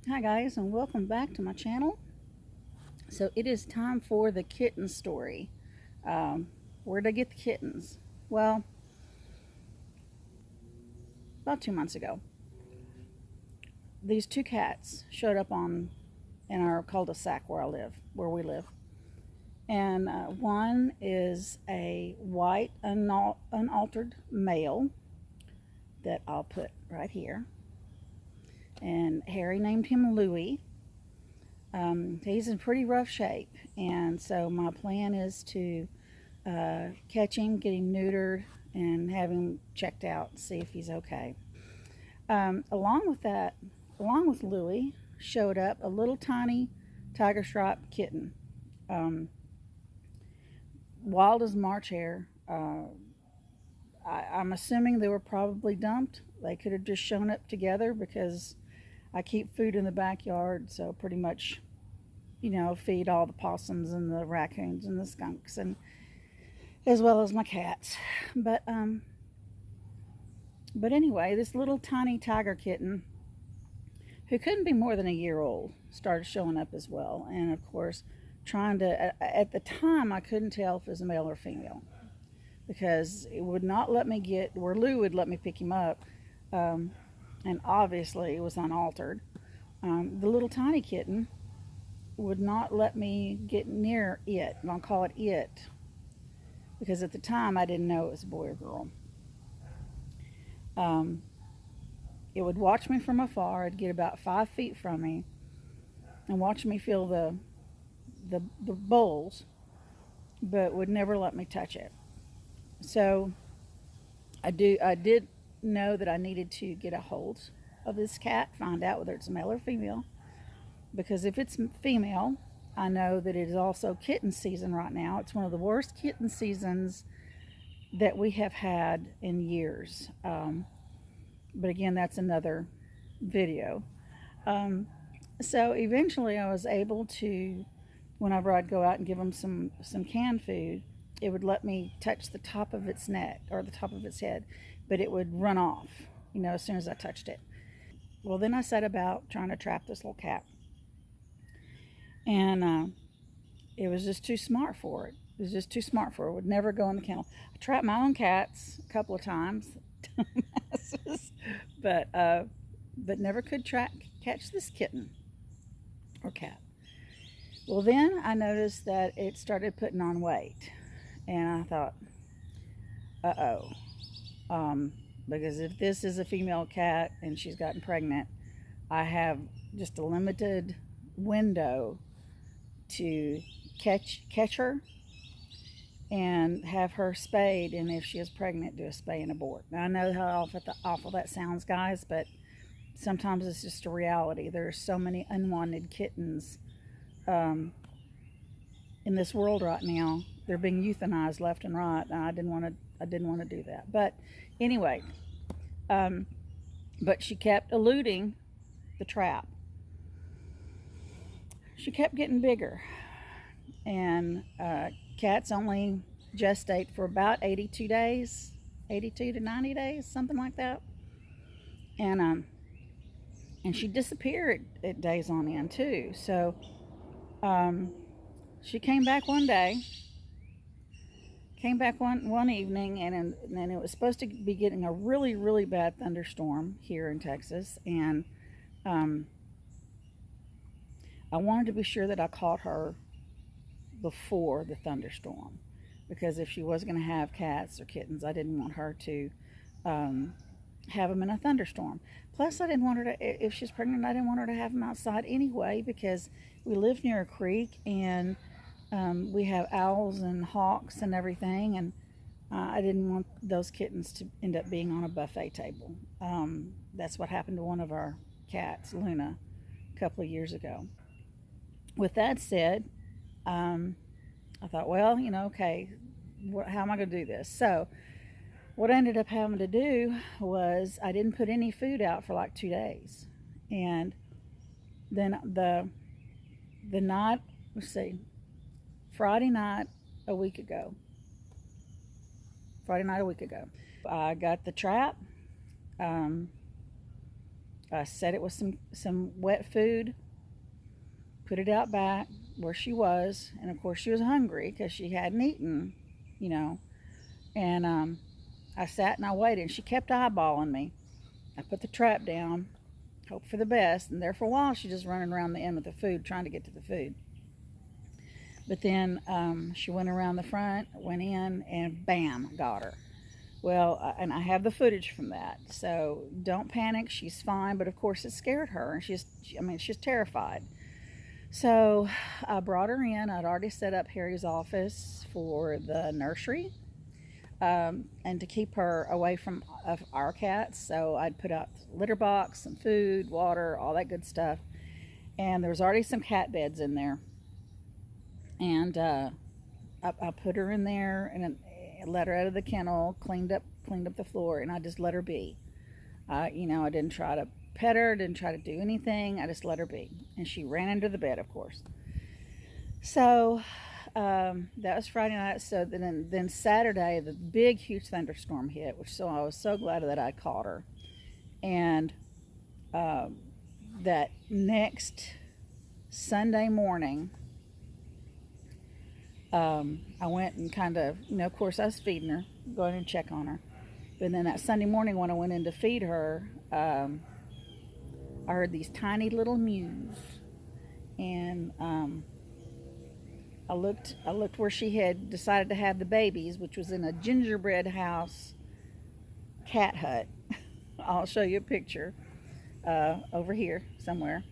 Hi guys, and welcome back to my channel. So it is time for the kitten story. um, where'd I get the kittens? Well, about 2 months ago, these two cats showed up in our cul-de-sac where we live. And one is a white unaltered male that I'll put right here, and Harry named him Louie. He's in pretty rough shape, and so my plan is to catch him, get him neutered, and have him checked out, see if he's okay. Along with that, along with Louie, showed up a little tiny tiger stripe kitten, um, wild as March hare. I'm assuming they were probably dumped. They could have just shown up together because I keep food in the backyard, so pretty much, feed all the possums and the raccoons and the skunks, and as well as my cats. But anyway, this little tiny tiger kitten, who couldn't be more than a year old, started showing up as well. And of course, trying to, at the time, I couldn't tell if it was a male or female because it would not let me get where Lou would let me pick him up. Um, and obviously, it was unaltered. The little tiny kitten would not let me get near it, and I'll call it it because at the time I didn't know it was a boy or girl. Um, it would watch me from afar. It'd get about 5 feet from me and watch me feel the bowls, but would never let me touch it. So I did know that I needed to get a hold of this cat, find out whether it's male or female, because if it's female, I know that it is also kitten season right now. It's one of the worst kitten seasons that we have had in years. But again, that's another video. Um, so eventually I was able to, whenever I'd go out and give them some canned food, it would let me touch the top of its neck or the top of its head, but it would run off, as soon as I touched it. Well, then I set about trying to trap this little cat, and it was just too smart for it. It was just too smart for it. It would never go in the kennel. I trapped my own cats a couple of times, but never could catch this kitten or cat. Well, then I noticed that it started putting on weight, and I thought, uh-oh, because if this is a female cat and she's gotten pregnant, I have just a limited window to catch her and have her spayed, and if she is pregnant, do a spay and abort. Now, I know how awful that sounds, guys, but sometimes it's just a reality. There are so many unwanted kittens in this world right now. They're being euthanized left and right, and I didn't want to do that. But anyway, but she kept eluding the trap. She kept getting bigger, and cats only gestate for about 82 days, 82 to 90 days, something like that. And she disappeared at days on end too. So she came back one day, came back one evening, and it was supposed to be getting a really, really bad thunderstorm here in Texas. And I wanted to be sure that I caught her before the thunderstorm, because if she was going to have cats or kittens, I didn't want her to have them in a thunderstorm. Plus, I didn't want her to, if she's pregnant, I didn't want her to have them outside anyway, because we live near a creek, and we have owls and hawks and everything, and I didn't want those kittens to end up being on a buffet table. That's what happened to one of our cats, Luna, a couple of years ago. With that said, I thought, well, okay, how am I going to do this? So what I ended up having to do was I didn't put any food out for like 2 days. And then the night, let's see, Friday night a week ago, I got the trap. I set it with some wet food, put it out back where she was, and of course she was hungry because she hadn't eaten, you know. And I sat and I waited, and she kept eyeballing me. I put the trap down, hope for the best, and there for a while she's just running around the end with the food, trying to get to the food. But then she went around the front, went in, and bam, got her. Well, and I have the footage from that, so don't panic. She's fine, but of course it scared her, and she's terrified. So I brought her in. I'd already set up Harry's office for the nursery, and to keep her away from our cats. So I'd put out litter box, some food, water, all that good stuff. And there was already some cat beds in there. And I put her in there and let her out of the kennel, cleaned up the floor, and I just let her be. I didn't try to pet her, didn't try to do anything. I just let her be, and she ran under the bed, of course. So that was Friday night. So then Saturday, the big, huge thunderstorm hit, so I was so glad that I caught her. And that next Sunday morning, I went and kind of, of course I was feeding her, going to check on her. But then that Sunday morning when I went in to feed her, I heard these tiny little mews. And I looked where she had decided to have the babies, which was in a gingerbread house cat hut. I'll show you a picture over here somewhere.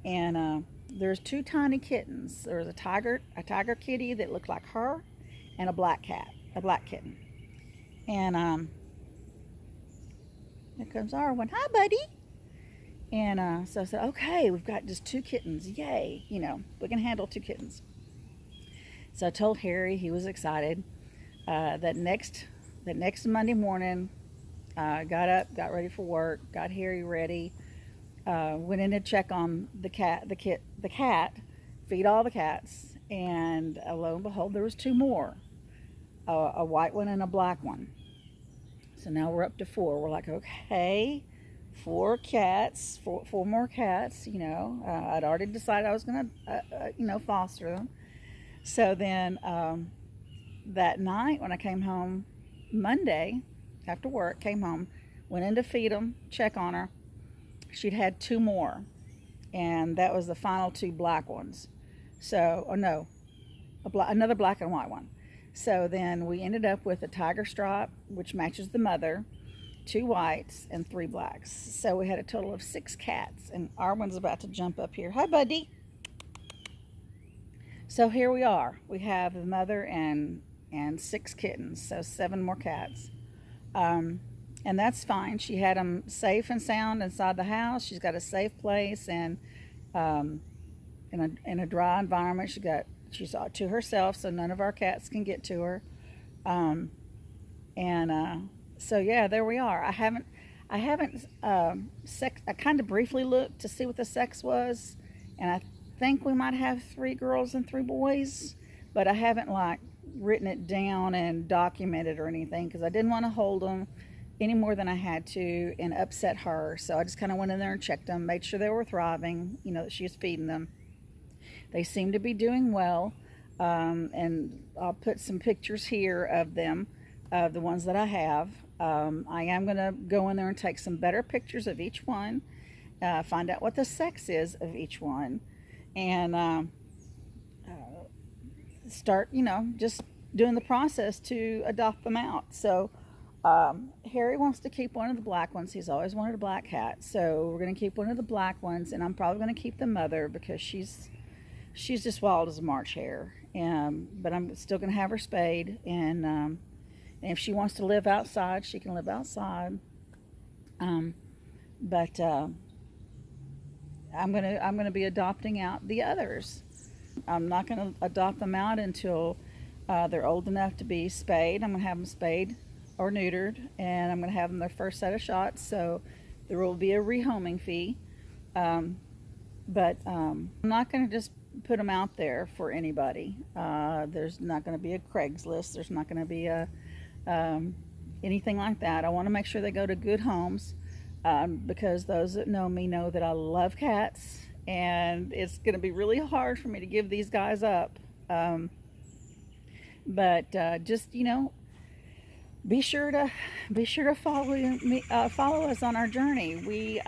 And there's two tiny kittens. There was a tiger kitty that looked like her, and a black kitten. And there comes Arwen. Hi, buddy. And so I said, okay, we've got just two kittens. Yay. We can handle two kittens. So I told Harry. He was excited. That next Monday morning, got up, got ready for work, got Harry ready, went in to check on the cat, feed all the cats, and lo and behold, there was two more, a white one and a black one. So now we're up to four. We're like, okay, four more cats. I'd already decided I was going to, foster them. So then that night when I came home, Monday, after work, came home, went in to feed them, check on her. She'd had two more, and that was the final two black ones. So, another black and white one. So then we ended up with a tiger stripe, which matches the mother, two whites, and three blacks. So we had a total of 6 cats, and Arwen's about to jump up here. Hi, buddy. So here we are. We have the mother and 6 kittens, so 7 more cats. And that's fine. She had them safe and sound inside the house. She's got a safe place and in a dry environment. She's to herself, so none of our cats can get to her. So yeah, there we are. I kind of briefly looked to see what the sex was, and I think we might have 3 girls and 3 boys, but I haven't written it down and documented or anything because I didn't want to hold them any more than I had to and upset her. So I just kind of went in there and checked them, made sure they were thriving, that she was feeding them. They seem to be doing well, and I'll put some pictures here of them, of the ones that I have. I am going to go in there and take some better pictures of each one, find out what the sex is of each one, and start, just doing the process to adopt them out. So Harry wants to keep one of the black ones. He's always wanted a black cat, so we're going to keep one of the black ones, and I'm probably going to keep the mother because she's just wild as a March hare. But I'm still going to have her spayed, and if she wants to live outside, she can live outside. But I'm gonna be adopting out the others. I'm not going to adopt them out until they're old enough to be spayed. I'm going to have them spayed or neutered, and I'm going to have them their first set of shots. So there will be a rehoming fee. But I'm not going to just put them out there for anybody. There's not going to be a Craigslist. There's not going to be a anything like that. I want to make sure they go to good homes. because those that know me know that I love cats, and it's going to be really hard for me to give these guys up. Um, but just be sure to follow us on our journey. We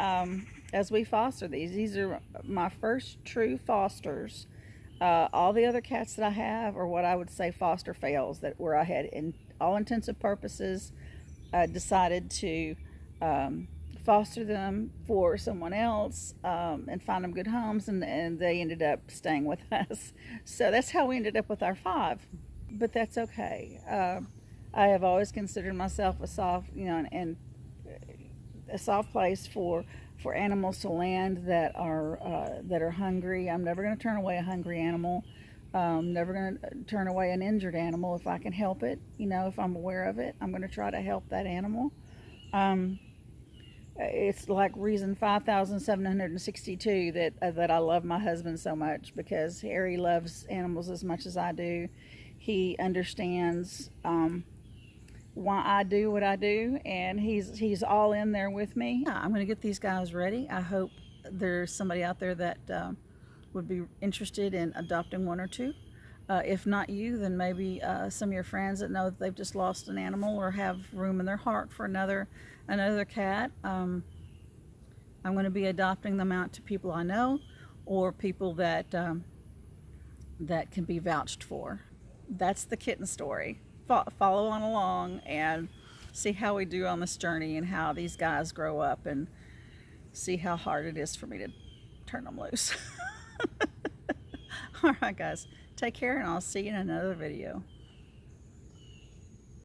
as we foster these are my first true fosters. All the other cats that I have are what I would say foster fails, that where I had, in all intents and purposes, decided to um, foster them for someone else, and find them good homes, and they ended up staying with us. So that's how we ended up with our five. But that's okay. I have always considered myself a soft, and a soft place for animals to land that are hungry. I'm never going to turn away a hungry animal. Never going to turn away an injured animal if I can help it. If I'm aware of it, I'm going to try to help that animal. Um, it's like reason 5,762 that I love my husband so much, because Harry loves animals as much as I do. He understands why I do what I do, and he's all in there with me. Yeah, I'm going to get these guys ready. I hope there's somebody out there that would be interested in adopting one or two. If not you, then maybe some of your friends that know that they've just lost an animal or have room in their heart for another cat. I'm going to be adopting them out to people I know, or people that can be vouched for. That's the kitten story. Follow on along and see how we do on this journey, and how these guys grow up, and see how hard it is for me to turn them loose. All right, guys, take care, and I'll see you in another video.